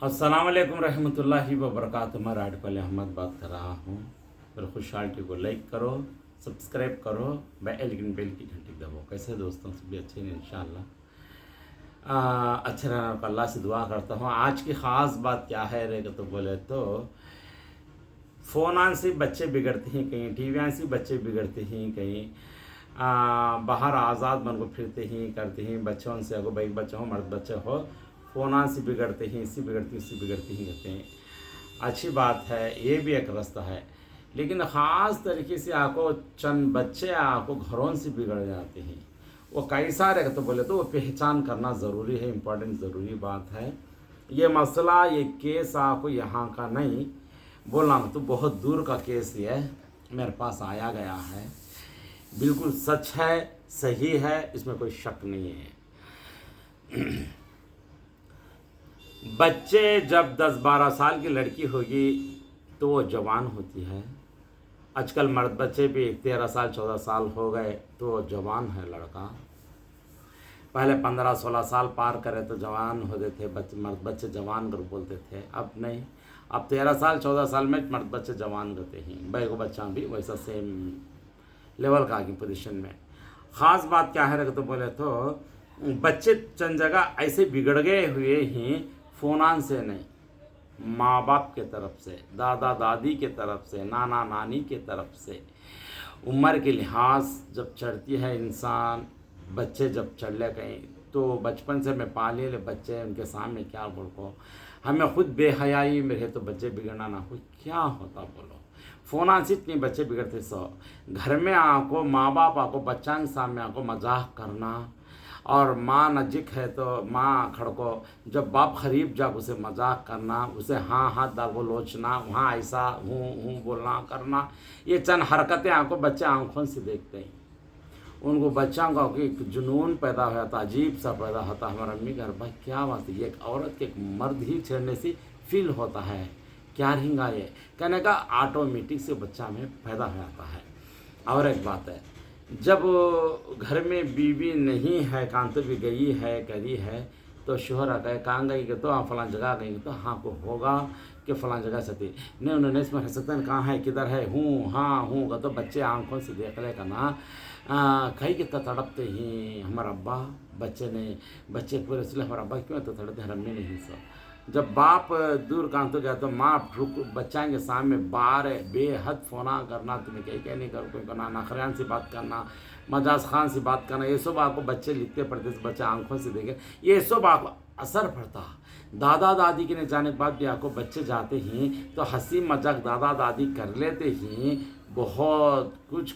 अस्सलाम वालेकुम रहमतुल्लाहि व बरकातुहू। मैं राडपल अहमद बात कर रहा हूँ। मेरे खुशहाली को लाइक करो, सब्सक्राइब करो, बेल की घंटी दबाओ। कैसे दोस्तों, सभी अच्छे हैं इंशाअल्लाह। अच्छे रहने को अल्लाह से दुआ करता हूँ। आज की ख़ास बात क्या है रहेगा तो बोले तो फ़ोन आन से बच्चे बिगड़ते हैं, कहीं टीवी आन से बच्चे बिगड़ते हैं, कहीं बाहर आज़ाद बन को फिरते ही करते हैं। बच्चों से अगो भाई बच्चे हो मर्द बच्चे हो फ़ोन से बिगड़ते हैं, इससे बिगड़ती उससे बिगड़ती ही करते हैं। अच्छी बात है, ये भी एक रास्ता है, लेकिन ख़ास तरीके से आपको चंद बच्चे आपको घरों से बिगड़ जाते हैं। वो कैसा रहेगा तो बोले तो वो पहचान करना ज़रूरी है, इम्पोर्टेंट ज़रूरी बात है। ये मसला ये केस आपको यहाँ का नहीं बोलना तो बहुत दूर का केस ये मेरे पास आया गया है। बिल्कुल सच है, सही है, इसमें कोई शक नहीं है। बच्चे जब 10-12 साल की लड़की होगी तो वो जवान होती है। आजकल मर्द बच्चे भी 13 साल 14 साल हो गए तो वो जवान है लड़का। पहले 15-16 साल पार करे तो जवान होते थे मर्द बच्चे जवान कर बोलते थे। अब नहीं, अब 13 साल 14 साल में मर्द बच्चे जवान होते हैं। भाई को बच्चा भी वैसा सेम लेवल का आगे पोजीशन में। ख़ास बात क्या है तो बोले तो बच्चे चंद जगह ऐसे बिगड़ गए हुए हैं, फ़ोनान से नहीं, माँ बाप के तरफ से, दादा दादी के तरफ से, नाना नानी के तरफ से। उम्र के लिहाज जब चढ़ती है इंसान, बच्चे जब चढ़ ले कहीं तो बचपन से मैं पाले ले बच्चे उनके सामने क्या बोलो, हमें खुद बेहयाई में रहे तो बच्चे बिगड़ना ना हो क्या होता बोलो। फ़ोन से इतने बच्चे बिगड़ते सो। घर में आको माँ बाप आको बच्चा के सामने आको मजाक करना, और माँ नज़दीक है तो माँ खड़को जब बाप करीब जाकर उसे मजाक करना, उसे हाँ हाथ डाल को लोचना, वहाँ ऐसा हूँ बोलना करना, ये चंद हरकतें आपको बच्चे आंखों से देखते हैं। उनको बच्चा का एक जुनून पैदा होता, था अजीब सा पैदा होता। हमारा अम्मी घर भाई क्या बात है, एक औरत के एक मर्द ही छेड़ने से फील होता है, क्या रहेगा ये कहने का ऑटोमेटिक से बच्चा में पैदा हो जाता है। और एक बात है, जब घर में बीवी नहीं है, कांत भी गई है करी है तो शोहर आ गए, कहाँ गई कि तो हाँ फलां जगह गई तो हाँ को होगा कि फलां जगह से थी नहीं, उन्होंने इसमें सकते हैं कहाँ है किधर है, हूँ हाँ हूँ का तो बच्चे आंखों से देख ले का ना कहीं कितना तड़पते ही हमारा अब्बा बच्चे पूरे इसलिए हमारा अब्बा क्यों तो तड़पते हैं रम्मी नहीं सब। जब बाप दूर कहाँ तो गया तो माँ बच्चा के सामने बार बेहद फोना करना, तुम्हें क्या नहीं करो कोई करना, नखरियान से बात करना, मजाज खान से बात करना, ये सब आपको बच्चे लिखते पढ़ते बच्चे आंखों से देखे, ये सब आपको असर पड़ता। दादा दादी के न जाने के बाद भी आपको बच्चे जाते हैं तो हंसी मजाक दादा दादी कर लेते हैं, बहुत कुछ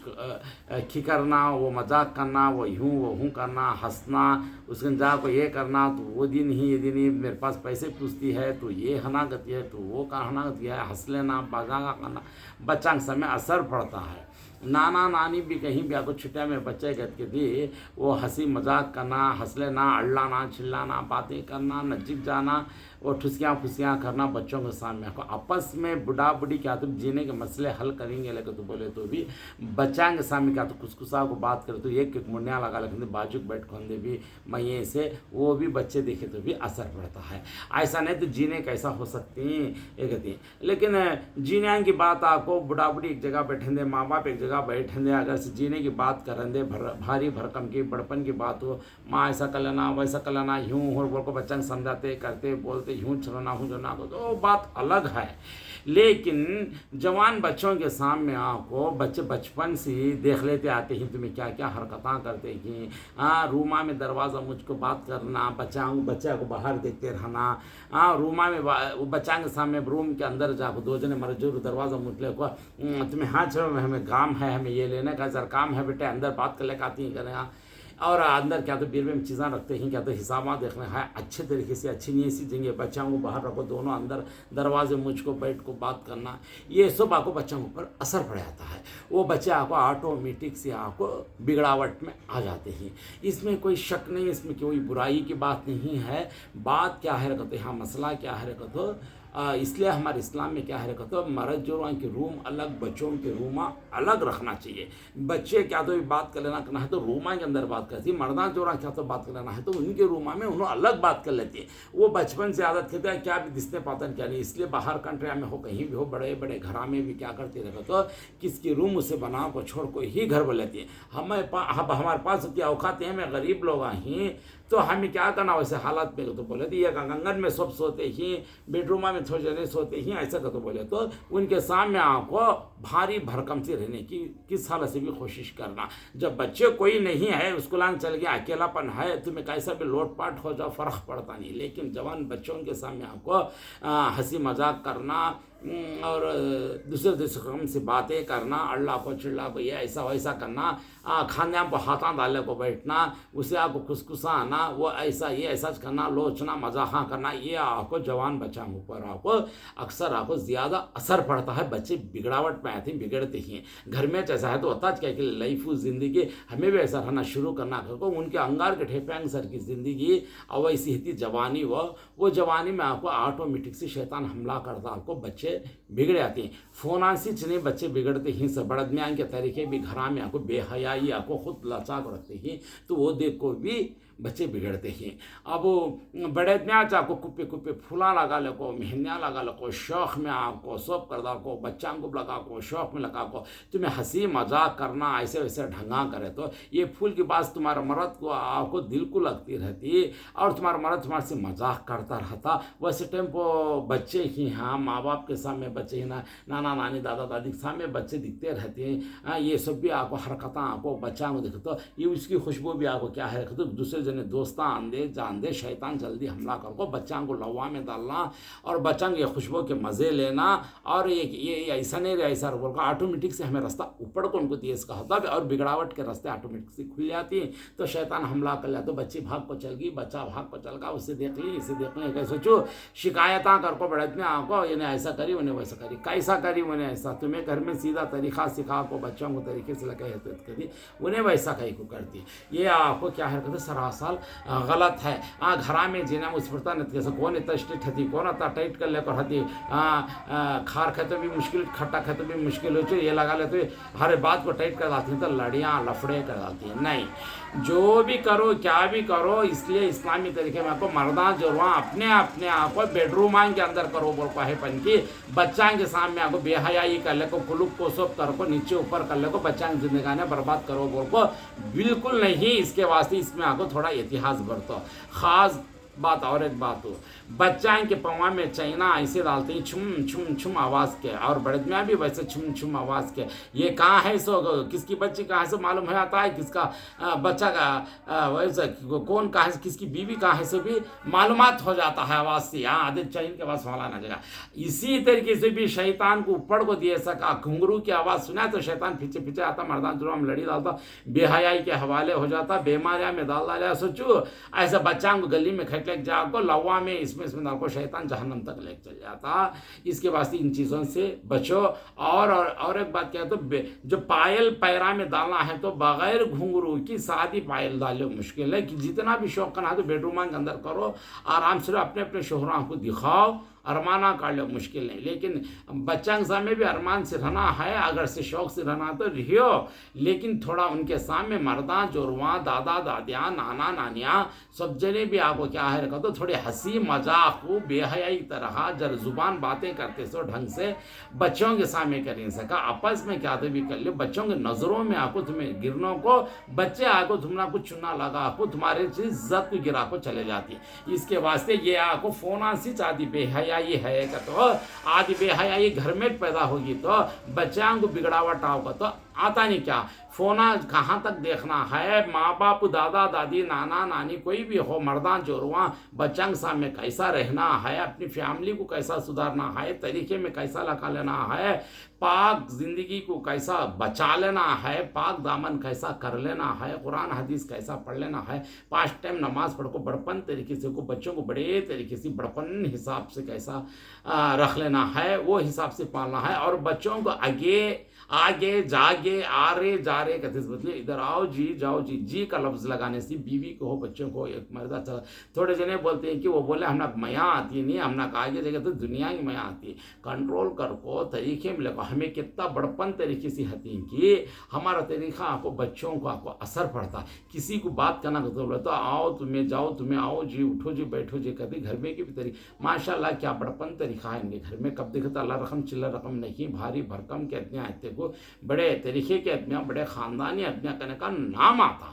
करना, वो मजाक करना, वो यूँ करना, हंसना, उसके जा को ये करना तो वो दिन ही ये दिन ही मेरे पास पैसे पूछती है तो ये हना गति है तो वो कहना गति है, हंस लेना बागा करना, बच्चा के समय असर पड़ता है। नाना नानी भी कहीं भी आपको छुट्टिया में बच्चे गत के दी वो हंसी मजाक करना, हंस लेना, अड़लाना चिल्लाना, बातें करना, नजीक जाना, वो ठुसियाँ फुसियाँ करना बच्चों के सामने। आपको आपस में बुढ़ा बुढ़ी क्या तो जीने के मसले हल करेंगे लेकर तो बोले तो भी बच्चा के सामने क्या तो कुसकुसा को बात करे तो एक एक मुन्या लगा लेकिन बाजू बैठ खोंदे भी मैये से वो भी बच्चे देखे तो भी असर पड़ता है। ऐसा नहीं तो जीने कैसा हो सकती ये कहती हैं, लेकिन जीने की बात आपको बुढ़ा बुढ़ी एक जगह बैठेंगे, माँ बाप एक जगह बैठेंगे, अगर से जीने की बात करेंगे भारी भरकम की बड़पन की बात हो, माँ ऐसा कर लेना वैसा कर लेना यूँ हो बोल को बच्चा समझाते करते बोलते यूँ चलना हूँ जो ना को तो बात अलग है। लेकिन जवान बच्चों के सामने आपको बच्चे बचपन से देख लेते आते हैं तुम्हें क्या क्या हरकतें करते हैं। हाँ रूमा में दरवाज़ा मुझको बात करना, बच्चा को बाहर देखते रहना, हाँ रूमा में बच्चा के सामने रूम के अंदर जाकर दो जने मर जो दरवाज़ा मुझले को तुम्हें हाँ चलो हमें काम है, हमें ये लेने का सर काम है बेटे, अंदर बात कर ले आती हैं करें, और अंदर क्या तो बीर में चीज़ें रखते हैं, क्या तो हिसाब देखना है अच्छे तरीके से अच्छी नहीं सी जगह बच्चों को बाहर रखो, दोनों अंदर दरवाजे मुझको बैठ को बात करना, ये सब आपको बच्चों के ऊपर असर पड़ जाता है। वो बच्चे आपको ऑटोमेटिक से आपको बिगड़ावट में आ जाते हैं। इसमें कोई शक नहीं, इसमें कोई बुराई की बात नहीं है। बात क्या है रखते हाँ मसला क्या है रखो इसलिए हमारे इस्लाम में क्या है तो मर्द जोड़ों के रूम अलग, बच्चों के रूम अलग रखना चाहिए। बच्चे क्या तो बात कर लेना करना है तो रूमा के अंदर बात करती है, मर्दा जोड़ा क्या तो बात कर लेना है तो उनके रूमा में उन्होंने अलग बात कर लेती है। वो बचपन से आदत करते हैं क्या भी दिसने पाता क्या नहीं, इसलिए बाहर कंट्री में हो कहीं भी हो बड़े बड़े घरा में भी क्या करते रहे तो किसकी रूम उसे बना को छोड़ को ही घर बोल लेती है। हमारे पास उतनी औकात है, हमें गरीब लोग ही तो हमें क्या करना वैसे हालात में तो बोले तो ये आंगन में सब सोते ही, बेडरूम में थोड़े जने सोते ही, ऐसा तो बोले तो उनके सामने आपको भारी भरकम से रहने की किस हालत से भी कोशिश करना। जब बच्चे कोई नहीं है, स्कूल चल गया, अकेलापन है, तुम्हें कैसा भी लोटपाट हो जाओ फर्क पड़ता नहीं, लेकिन जवान बच्चों के सामने आपको हंसी मजाक करना और दूसरे दूसरे से बातें करना, अल्लाह को चिल्ला को ये ऐसा वैसा करना, खाने को हाथा डाले को बैठना, उसे आपको खुसखुसाना, वो ऐसा ये ऐसा करना, लोचना मजाका करना, ये आपको जवान बच्चों के ऊपर आपको अक्सर आपको ज़्यादा असर पड़ता है। बच्चे बिगड़ावट में आते हैं, बिगड़ते ही घर में जैसा है तो होता क्या कि लाइफ ज़िंदगी हमें भी ऐसा रहना शुरू करना को उनके अंगार के ठेपेंग सर की ज़िंदगी और वैसी थी जवानी, वो जवानी में आपको ऑटोमेटिक से शैतान हमला करता, आपको बच्चे बिगड़ जाते हैं। फोनांसी चने बच्चे बिगड़ते ही सब बड़दमियान के तरीके भी घरा में आपको बेहयाई आपको खुद लचाक रखते ही तो वो देख को भी बच्चे बिगड़ते हैं। अब बड़े आपको कुप्पे कुप्पे फूला लगा लो को, मेहनिया लगा लो को, शौक में आपको सब कर को, बच्चा को लगा को, शौक में लगा को, तुम्हें हंसी मजाक करना ऐसे वैसे ढंगा करे तो ये फूल की बात तुम्हारा मर्द को आपको दिल को लगती रहती और तुम्हारा मर्द तुम्हारे से मजाक करता रहता। वैसे टाइम को बच्चे ही हाँ माँ बाप के सामने बच्चे ही ना नाना नानी दादा दादी के सामने बच्चे दिखते रहते हैं। ये सब भी आपको हरकतें आपको बच्चा को देखो तो ये उसकी खुशबू भी आपको क्या है तो दूसरे जने दोस्ता आंदे जान शैतान जल्दी हमला कर बच्चा को लवा में डालना और बच्चा के खुशबू के मज़े लेना और ये ऐसा नहीं रहा ऐसा बोल ऑटोमेटिक से हमें रास्ता ऊपर को उनको तेज का होता है और बिगड़ावट के रास्ते ऑटोमेटिक से खुल जाती हैं तो शैतान हमला कर लिया तो बच्ची भाग को चल गई, बच्चा भाग को चल गया, उससे देख ली इसे देख ली, कैसे सोचो शिकायत कर को बढ़त में आपको इन्हें ऐसा करी उन्हें वैसा करी, कैसा करी उन्हें ऐसा, तुम्हें घर में सीधा तरीका सिखा को बच्चों को तरीके से लगा करी उन्हें वैसा कहीं को करती। ये आपको क्या है कहते सरासर गलत है। घरा में जीना मुस्फरता नहीं कैसे कौन इतना स्ट्रिक्ट हती, कौन इतना टाइट कर लेकर हती, खार खाए तो भी मुश्किल, खट्टा खाए तो भी मुश्किल हो चाहिए, ये लगा लेते हर बात को टाइट कर डालती हैं तो लड़ियाँ लफड़े कर डालती हैं। नहीं, जो भी करो क्या भी करो इसलिए इस्लामी तरीके में आपको मर्दा जुर्मा अपने अपने आप को बेडरूम के अंदर करो बोल को है पन की बच्चा के सामने आपको बेहयाई कर ले को कुलुक को सब कर को नीचे ऊपर कर ले को बच्चा की जिंदगी बर्बाद करो बोल को बिल्कुल नहीं। इसके वास्ते इसमें आपको थोड़ा इतिहास बरतो। खास बात और एक बात हो बच्चा के पवा में चाइना ऐसे डालते हैं छुम छुम छुम आवाज़ के और बड़दमिया भी वैसे छुम छुम आवाज़ के। ये कहाँ है सो किसकी बच्ची कहाँ से मालूम हो जाता है, किसका बच्चा का वैसे कौन कहाँ से किसकी बीवी कहाँ है सो भी मालूमात हो जाता है आवाज़ से। हाँ आधे चाइन के पास वाला ना जगह। इसी तरीके से भी शैतान को ऊपर को दिए सका घुंघरू की आवाज़ सुना तो शैतान पीछे पीछे आता, मर्दान जुर्म लड़ी डालता, बेहयाई के हवाले हो जाता, बीमारियाँ में डाल डाला। सोचो ऐसा बच्चा को गली में खटक जाको लवा में इसमें को शैतान जहन्नम तक ले चल जाता। इसके वास्ते इन चीज़ों से बचो। और एक बात क्या है तो जो पायल पैरा में डालना है तो बगैर घुंघरू की शादी पायल डालो मुश्किल है कि जितना भी शौक करना है तो बेडरूम के अंदर करो, आराम से अपने अपने शोहरों को दिखाओ, अरमाना काट लो मुश्किल नहीं। लेकिन बच्चा के सामने भी अरमान से रहना है, अगर से शौक से रहना तो रहियो, लेकिन थोड़ा उनके सामने मर्दा जोरवा दादा दादियाँ नाना नानियाँ सब जने भी आपको क्या है रखा तो थोड़े हंसी मजाक को बेहयाई तरह जर जुबान बातें करते सो ढंग से बच्चों के सामने कर नहीं सका, आपस में क्या तो भी कर लो। बच्चों के नज़रों में आपको तुम्हें गिरनों को बच्चे आपको तुमना कुछ चुना लगा आपको तुम्हारे इज्जत को गिरा को चले जाती है। इसके वास्ते ये आपको फोन सी चाहती बेहया ये है का तो आदि बेहयाई घर में पैदा होगी तो बच्चों को बिगड़ावट होगा तो आता नहीं क्या फोना कहाँ तक देखना है। माँ बाप दादा दादी नाना नानी कोई भी हो मर्दान जोरवा बच्चा के सामने कैसा रहना है, अपनी फैमिली को कैसा सुधारना है, तरीके में कैसा लगा लेना है, पाक जिंदगी को कैसा बचा लेना है, पाक दामन कैसा कर लेना है, कुरान हदीस कैसा पढ़ लेना है, 5 टाइम नमाज पढ़ को बड़पन तरीके से को बच्चों को बड़े तरीके से बड़पन हिसाब से कैसा रख लेना है, वो हिसाब से पालना है। और बच्चों को आगे आगे आ रहे जा रहे कहते इस बदले इधर आओ जी जाओ जी, जी का लफ्ज़ लगाने से बीवी को हो बच्चों को एक मर्द अच्छा। थोड़े जने बोलते हैं कि वो बोले हमना मया आती नहीं, हमना आगे जगह तो दुनिया की मया आती। कंट्रोल कर को तरीके में लगो, हमें कितना बड़पन तरीके से हती कि हमारा तरीका आपको बच्चों को आपको असर पड़ता। किसी को बात करना तो बोले तो आओ तुम्हें जाओ तुम्हें आओ जी उठो जी बैठो जी कहते। घर में की भी तरीका माशाल्लाह क्या बड़पन तरीका है इनके घर में। कब देखो तो अल्लाह रकम चिल्ला रकम नहीं, भारी भरकम के आदमियाँ आते को, बड़े तरीके के आदमियाँ, बड़े ख़ानदानी आदमियाँ करने का नाम आता।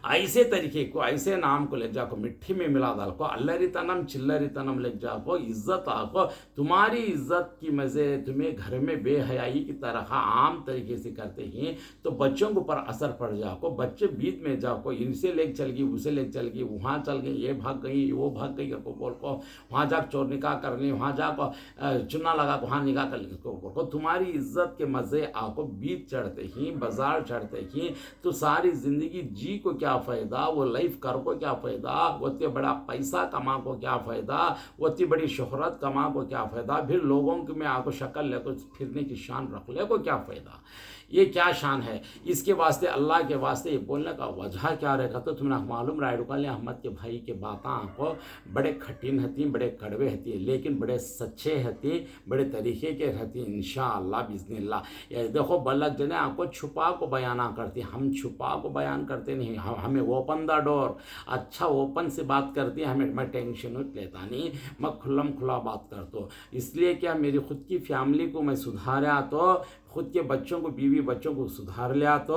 ऐसे तरीके को ऐसे नाम को ले जाको मिट्टी में मिला डाल को, अल्लरी तनम चिल्लरी तनम ले जाको, इज्जत आको। तुम्हारी इज्जत की मज़े तुम्हें घर में बेहयाई की तरह आम तरीके से करते हैं तो बच्चों के ऊपर असर पड़ जाको। बच्चे बीच में जाको, इनसे लेके चल गई उसे लेके चल गई, वहाँ चल गई ये भाग गई वो भाग गई को बोल को, वहाँ जाकर चोर निकाह कर ली, वहाँ जाको चुना लगा वहाँ निकाह कर ली को। तुम्हारी इज्जत के मज़े आको बीच चढ़ते ही बाजार चढ़ते ही तो सारी ज़िंदगी जी को क्या फ़ायदा, वो लाइफ कर को क्या फ़ायदा, वो बड़ा पैसा कमा को क्या फ़ायदा, वो बड़ी शोहरत कमा को क्या फ़ायदा, फिर लोगों के में आको शक्ल ले को फिरने की शान रख ले को क्या फ़ायदा। ये क्या शान है। इसके वास्ते अल्लाह के वास्ते ये बोलने का वजह क्या रहेगा तो तुम्हें मालूम रायडुकाल अहमद के भाई के बातें को बड़े खटिन हती, बड़े कड़वे हती, लेकिन बड़े सच्चे हती, बड़े तरीके के रहती इंशाअल्लाह बिस्मिल्लाह। ये देखो बल्लक जने आपको छुपा को बयाना करती, हम छुपा को बयान करते नहीं, हमें ओपन द डोर, अच्छा ओपन से बात करती है, हमें मैं टेंशन लेता नहीं, मैं खुल्लम खुला बात करता हूँ। इसलिए क्या मेरी खुद की फैमिली को मैं सुधारा तो खुद के बच्चों को बीवी बच्चों को सुधार लिया तो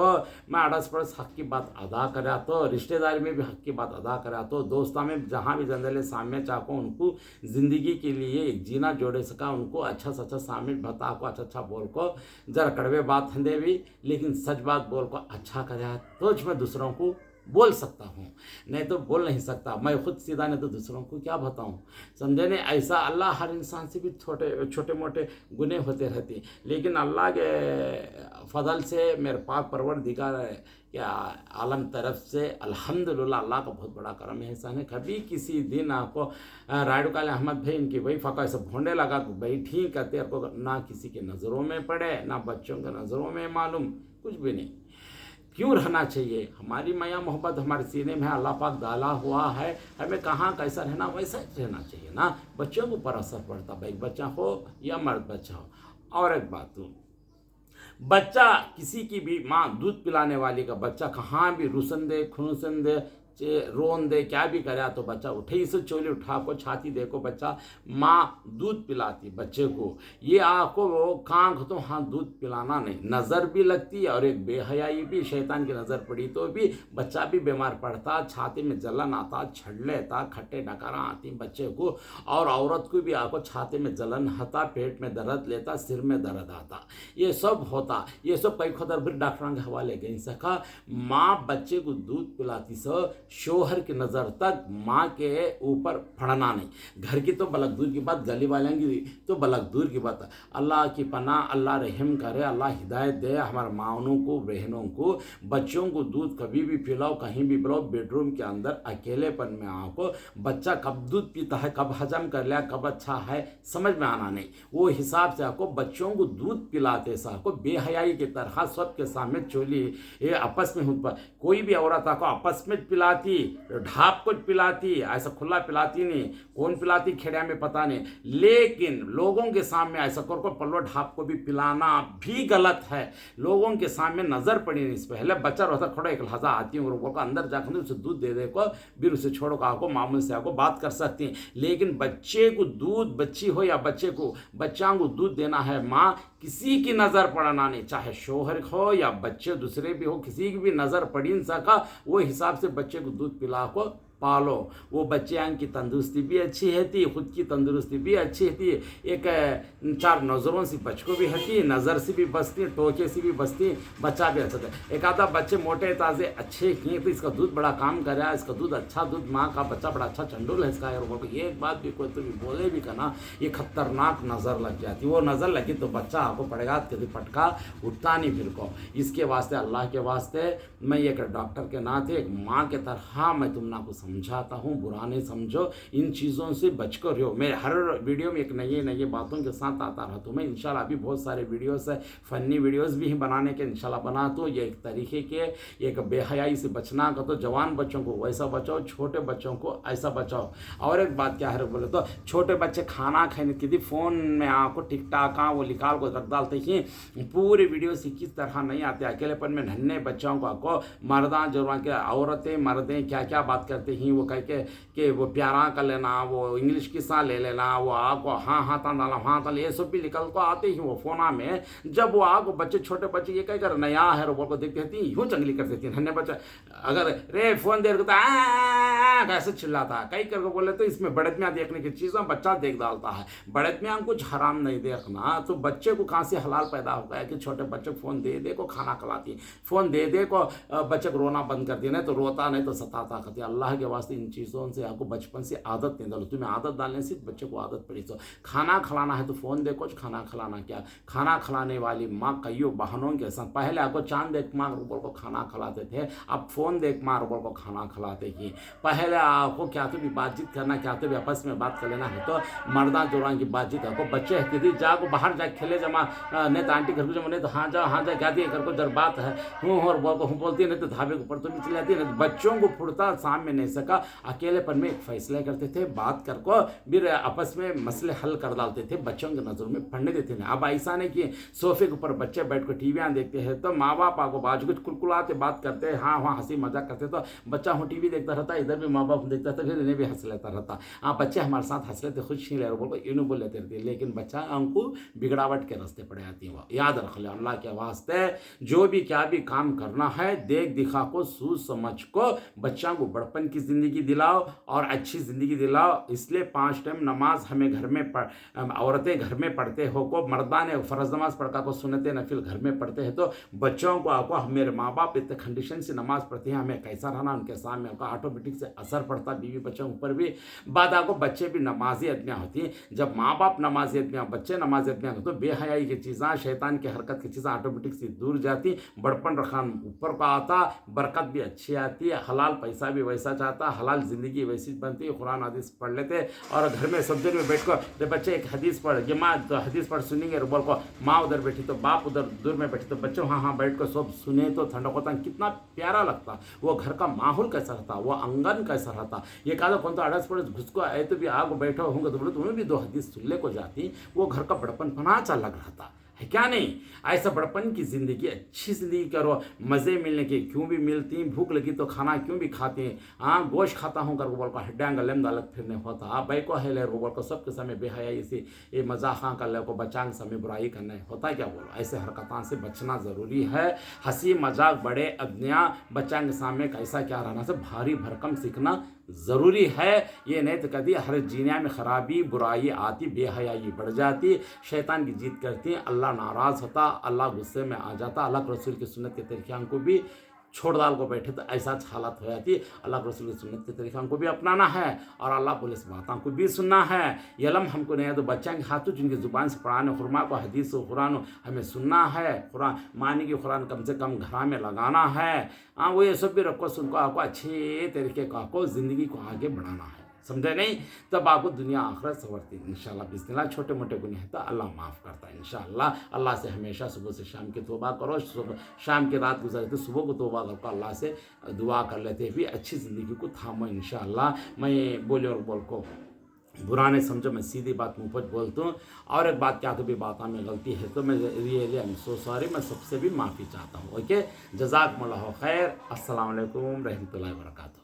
मैं अड़स पड़स हक की बात अदा करा तो रिश्तेदारी में भी हक की बात अदा करा तो दोस्तों में जहाँ भी जंदले सामने चाको उनको ज़िंदगी के लिए एक जीना जोड़े सका, उनको अच्छा से अच्छा सामने बता को अच्छा अच्छा बोल को, जरा कड़वे बात हंदे भी लेकिन सच बात बोल को अच्छा करा तो मैं दूसरों को बोल सकता हूँ, नहीं तो बोल नहीं सकता। मैं खुद सीधा नहीं तो दूसरों को क्या बताऊँ, समझे नहीं। ऐसा अल्लाह हर इंसान से भी छोटे छोटे मोटे गुने होते रहते, लेकिन अल्लाह के फजल से मेरे पाक परवरदिगार क्या आलम तरफ से अल्हम्दुलिल्लाह अल्लाह का बहुत बड़ा करम है एहसान है। कभी किसी दिन आपको रायडुकाल अहमद भाई इनकी वही फ़का ऐसे भोंडे लगा बैठी करते, आपको ना किसी के नज़रों में पड़े ना बच्चों के नज़रों में मालूम, कुछ भी नहीं। क्यों रहना चाहिए, हमारी माया मोहब्बत हमारे सीने में अल्लाह पाक डाला हुआ है, हमें कहाँ कैसा रहना वैसा रहना चाहिए ना। बच्चों के ऊपर असर पड़ता, भाई बच्चा हो या मर्द बच्चा हो। और एक बात तो बच्चा किसी की भी माँ दूध पिलाने वाली का बच्चा कहाँ भी रुसन दे खुनुसन दे रोन दे क्या भी करे तो बच्चा उठे ही से चोली उठा को छाती देखो बच्चा माँ दूध पिलाती बच्चे को। ये आँखों कांख तो हाँ दूध पिलाना नहीं, नज़र भी लगती है और एक बेहयाई भी, शैतान की नज़र पड़ी तो भी बच्चा भी बीमार पड़ता, छाती में जलन आता, छड़ लेता, खट्टे डकारा आती बच्चे को, और औरत को भी आँखों छाती में जलन आता, पेट में दर्द लेता, सिर में दर्द आता, ये सब होता। ये सब कई खतर फिर डॉक्टर के हवाले गई सका। माँ बच्चे को दूध पिलाती सो शोहर की नज़र तक माँ के ऊपर पड़ना नहीं। घर की तो बलक दूर की बात, गली वालों की तो बलक दूर की बात। अल्लाह की पनाह, अल्लाह रहम करे, अल्लाह हिदायत दे हमारे माओं को बहनों को। बच्चों को दूध कभी भी पिलाओ, कहीं भी पिलाओ, बेडरूम के अंदर अकेलेपन में आओ, बच्चा कब दूध पीता है, कब हजम कर लिया, कब अच्छा है समझ में आना नहीं। वो हिसाब से आपको बच्चों को दूध पिलाते साको बेहयाई की तरह सबके सामने चोली ये आपस में कोई भी औरत आपको आपस में पिलाती, ढाप को पिलाती, ऐसा खुला पिलाती नहीं, कौन पिलाती खेड़िया में पता नहीं, लेकिन लोगों के सामने ऐसा कर पल्लो ढाप को भी पिलाना भी गलत है। लोगों के सामने नजर पड़ी नहीं, इस पहले बच्चा रहता खड़ा एक लहजा आती हूँ को अंदर जाकर उसे दूध दे दे को फिर उसे छोड़ो का आपको मामूल से आपको बात कर सकती हैं। लेकिन बच्चे को दूध, बच्ची हो या बच्चे को, बच्चा को दूध देना है माँ, किसी की नज़र पड़ना नहीं, चाहे शोहर हो या बच्चे दूसरे भी हो, किसी की भी नज़र पड़ी नहीं सका, वो हिसाब से बच्चे को दूध पिला को पालो। वो बच्चे की तंदुरुस्ती भी अच्छी रहती, खुद की तंदुरुस्ती भी अच्छी रहती, एक चार नज़रों से बच्चों भी हटी, नज़र से भी बचती, टोके से भी बचती, बच्चा भी अच्छा था। एक आधा बच्चे मोटे ताज़े अच्छे ही तो इसका दूध बड़ा काम कर रहा है, इसका दूध अच्छा दूध, माँ का बच्चा बड़ा अच्छा चंडोल है इसका। और एक बात भी कोई तो भी बोले भी करना, ये खतरनाक नज़र लग जाती, वो नज़र लगी तो बच्चा आपको पड़ेगा कभी पटका उठता नहीं फिर को। इसके वास्ते अल्लाह के वास्ते मैं एक डॉक्टर के नाते एक माँ के तरह मैं तुम ना को समझाता हूँ, बुरा नहीं समझो, इन चीज़ों से बच कर रहो। मैं हर वीडियो में एक नई नई बातों के साथ आता रहता हूँ। मैं इंशाल्लाह अभी बहुत सारे वीडियोस है, फ़नी वीडियोस भी बनाने के इंशाल्लाह बनाता हूँ। ये एक तरीके के एक बेहयाई से बचना का, तो जवान बच्चों को वैसा बचाओ, छोटे बच्चों को ऐसा बचाओ। और एक बात क्या है बोले तो, छोटे बच्चे खाना खाने के लिए फ़ोन में आपको टिकटाक वो निकाल को रख डालते हैं। पूरे वीडियो से किस तरह नहीं आते, अकेलेपन में नन्हे बच्चों को आपको मर्दा जवान के औरतें मर्दें क्या क्या बात करते हैं, वो कह के कि वो प्यारा कर लेना, वो इंग्लिश किस्सा ले लेना, वो आपको हाँ डाला हाँ ताल, ये सब भी निकल को आते ही वो फोना में। जब वो आपको बच्चे छोटे बच्चे ये कह कर नया है रोबोट को देखते थी, यूँ जंगली कर देती नन्हे बच्चे, अगर रे फोन दे रहे तो कैसे चिल्लाता है, कई करके बोले तो इसमें बड़तमियाँ देखने की चीज़ें बच्चा देख डालता है। बड़तमियाँ कुछ हराम नहीं देखना, तो बच्चे को कहाँ से हलाल पैदा होता है कि छोटे बच्चे को फ़ोन दे को खाना खिलाती, फ़ोन दे को बच्चे को रोना बंद कर दिया, नहीं तो रोता नहीं तो सताता करती। अल्लाह के वास्ते इन चीज़ों से आपको बचपन से आदत नहीं डालो। तुम्हें आदत डालने से बच्चे को आदत पड़ी। तो खाना खिलाना है तो फ़ोन देखो, खाना खिलाना क्या, खाना खिलाने वाली माँ कईयों बहनों के साथ पहले आपको चांद देख माँ बोल को खाना खिलाते थे, अब फ़ोन देख माँ बोल को खाना खिलाते कि पहले आपको क्या तो भी बातचीत करना, क्या तो भी आपस में बात कर लेना है तो मर्दा जोड़ान की बातचीत आपको बच्चे कहते थे जाको बाहर जा खेले जमा नहीं तो आंटी घर को जमा, नहीं तो हाँ जा क्या दिए घर को जर बात है हूँ और बोलती नहीं तो धाबे के ऊपर तो भी चिल्लाती नहीं। बच्चों को फुर्ता शाम में नहीं सका, अकेलेपन में एक फैसले करते थे, बात कर को फिर आपस में मसले हल कर डालते थे, बच्चों की नज़र में पढ़ने देते नहीं। अब ऐसा नहीं कि सोफे के ऊपर बच्चे बैठ कर टीवियाँ देखते हैं तो माँ बाप आपको बाजू कुछ कुलकुलाते बात करते हैं, हाँ वहाँ हंसी मजाक करते, तो बच्चा हूँ टीवी देखता रहता, इधर भी माँ बाप देखता था, फिर इन्हें भी हंस लेता रहता। हाँ बच्चे हमारे साथ हंस लेते, खुश नहीं ले रहे बोल इन्हों बोल लेते रहते, लेकिन बच्चा हमको बिगड़ावट के रास्ते पड़े आती है। याद रख ले, अल्लाह के वास्ते जो भी क्या भी काम करना है देख दिखा को सोच समझ को बच्चा को बड़पन की ज़िंदगी दिलाओ और अच्छी ज़िंदगी दिलाओ। इसलिए 5 टाइम नमाज हमें घर में औरतें घर में पढ़ते हो को, मर्दा ने फ़र्ज नमाज पढ़ा को सुनते नफिल घर में पढ़ते हैं, तो बच्चों को आपको मेरे माँ बाप इतने कंडीशन से नमाज पढ़ते हैं, हमें कैसा रहना उनके सामने उनका ऑटोमेटिक से असर पड़ता, बीवी बच्चों के ऊपर भी। बाद आपको बच्चे भी नमाजी आदमियाँ होती हैं, जब माँ बाप नमाजी आदमियाँ बच्चे नमाजी आदमियाँ तो बेहयाई की चीज़ें शैतान की हरकत की चीज़ें ऑटोमेटिक से दूर जाती, बड़पन रखान ऊपर का आता, बरकत भी अच्छी आती है, हलाल पैसा भी वैसा चाहता, हलाल ज़िंदगी वैसी बनती है। कुरान हदीस पढ़ लेते और घर में सब दिन में बैठ कर जब बच्चे एक हदीस पढ़ ये माँ तो हदीस पढ़ सुनेंगे बोल को, माँ उधर बैठी तो बाप उधर दूर में बैठी तो बच्चे हाँ बैठ कर सब सुने तो ठंडा होता, कितना प्यारा लगता, वो घर का माहौल कैसा रहता, वो आंगन कैसा रहता। ये कहा कौन तो अड़स पड़ोस घुस को आए तो भी आग बैठा होंगे तो बोले तुम्हें भी 2 हदीस सुनने को जाती, वो घर का बड़पन पना अच्छा लग रहा है क्या नहीं। ऐसा बड़पन की ज़िंदगी अच्छी ज़िंदगी करो, मज़े मिलने के क्यों भी मिलती, भूख लगी तो खाना क्यों भी खाते हैं, हाँ गोश्त खाता हूँ कर बोल को हड्डियाँ गले दालत फिरने होता, आप भाई को है ले बोल को सबके समय बेहयाई से ये मजाक कर ले को बचांग समय बुराई करना होता है क्या बोलो। ऐसे हरकतां से बचना ज़रूरी है, हंसी मजाक बड़े अदनिया बच्चांग सामने कैसा क्या रहना से भारी भरकम सीखना ज़रूरी है। ये नहीं तो कभी हर जीनिया में ख़राबी बुराई आती, बेहयाई बढ़ जाती, शैतान की जीत करती, अल्लाह नाराज़ होता, अल्लाह गुस्से में आ जाता, अल्लाह के रसूल की सुन्नत के तरीक़ों को भी छोड़ डाल को बैठे तो ऐसा हालत हो जाती। अल्लाह के रसूल की सुन्नत के तरीक़ों को भी अपनाना है और अल्लाह पुलिस बातों को भी सुनना है। ये लम हमको नहीं है तो बच्चा के हाथों जिनकी ज़ुबान से पढ़ाने खुरमा को हदीस व कुरान हमें सुनना है, कुरान मानी की कुरान कम से कम घर में लगाना है। हाँ वो ये सब भी रखो सुनको आपको अच्छे तरीके का आपको ज़िंदगी को आगे बढ़ाना है, समझे नहीं, तब आपको दुनिया आखिरत संवरती इंशाल्लाह बिस्मिल्लाह। छोटे मोटे गुनाह है तो अल्लाह माफ़ करता है इंशाल्लाह। अल्लाह से हमेशा सुबह से शाम की तौबा करो, शाम की रात गुजरते तो सुबह को तौबा करके अल्लाह से दुआ कर लेते हुए अच्छी ज़िंदगी को थामो इंशाल्लाह। मैं बोले और बोल को बुरा नहीं समझो, मैं सीधी बात मुँह पर बोलता हूँ। और एक बात क्या तो भी बात में गलती है तो मैं really I am so sorry, मैं सबसे भी माफ़ी चाहता हूँ। ओके, जज़ाकमुल्लाह खैर, अस्सलाम वालेकुम रहमतुल्लाहि व बरकातहू।